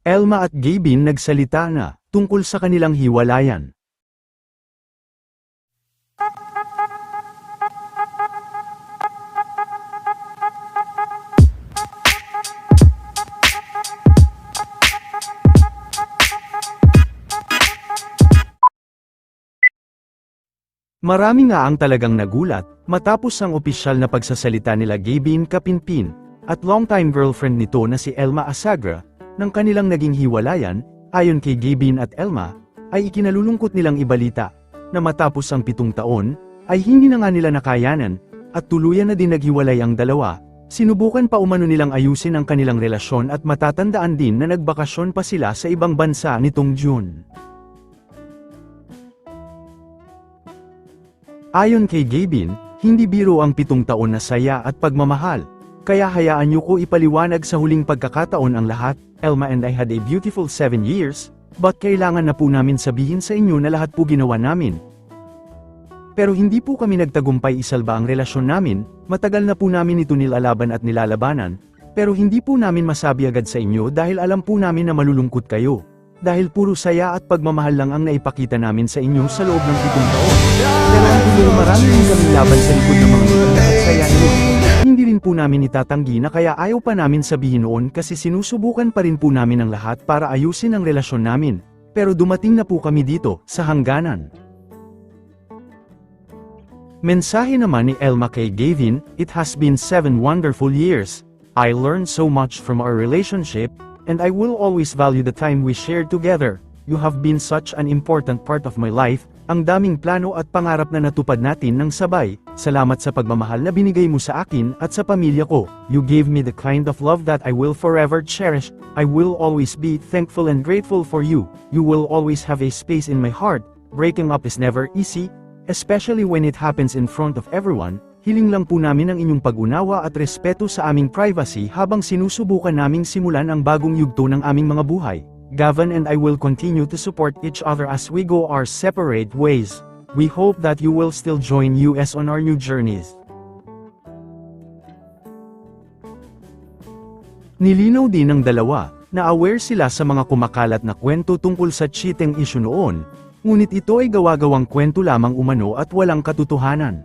Elma at Gavin nagsalita na, tungkol sa kanilang hiwalayan. Marami nga ang talagang nagulat, matapos ang opisyal na pagsasalita nila Gavin Kapinpin, at longtime girlfriend nito na si Elma Asagra, ng kanilang naging hiwalayan. Ayon kay Gavin at Elma, ay ikinalulungkot nilang ibalita, na matapos ang 7 taon, ay hindi na nga nila nakayanan, at tuluyan na din naghiwalay ang dalawa. Sinubukan pa umano nilang ayusin ang kanilang relasyon at matatandaan din na nagbakasyon pa sila sa ibang bansa nitong June. Ayon kay Gavin, hindi biro ang 7 taon na saya at pagmamahal. Kaya hayaan niyo ko ipaliwanag sa huling pagkakataon ang lahat. Elma and I had a beautiful 7 years, but kailangan na po namin sabihin sa inyo na lahat po ginawa namin. Pero hindi po kami nagtagumpay isalba ang relasyon namin, matagal na po namin ito nilalaban at nilalabanan, pero hindi po namin masabi agad sa inyo dahil alam po namin na malulungkot kayo. Dahil puro saya at pagmamahal lang ang naipakita namin sa inyo sa loob ng 7 taon. Pero ang dulo marami rin kaming laban sa likod ng mga ngiti at saya nyo. Hindi rin po namin itatanggi na kaya ayaw pa namin sabihin noon kasi sinusubukan pa rin po namin ang lahat para ayusin ang relasyon namin. Pero dumating na po kami dito, sa hangganan. Mensahe naman ni Elma kay Gavin, "It has been 7 wonderful years. I learned so much from our relationship, and I will always value the time we shared together. You have been such an important part of my life. Ang daming plano at pangarap na natupad natin ng sabay. Salamat sa pagmamahal na binigay mo sa akin at sa pamilya ko. You gave me the kind of love that I will forever cherish. I will always be thankful and grateful for you. You will always have a space in my heart. Breaking up is never easy, especially when it happens in front of everyone. Hiling lang po namin ang inyong pag-unawa at respeto sa aming privacy habang sinusubukan naming simulan ang bagong yugto ng aming mga buhay. Gavin and I will continue to support each other as we go our separate ways. We hope that you will still join us on our new journeys." Nilinaw din ng dalawa, na aware sila sa mga kumakalat na kwento tungkol sa cheating issue noon, ngunit ito ay gawa-gawang kwento lamang umano at walang katotohanan.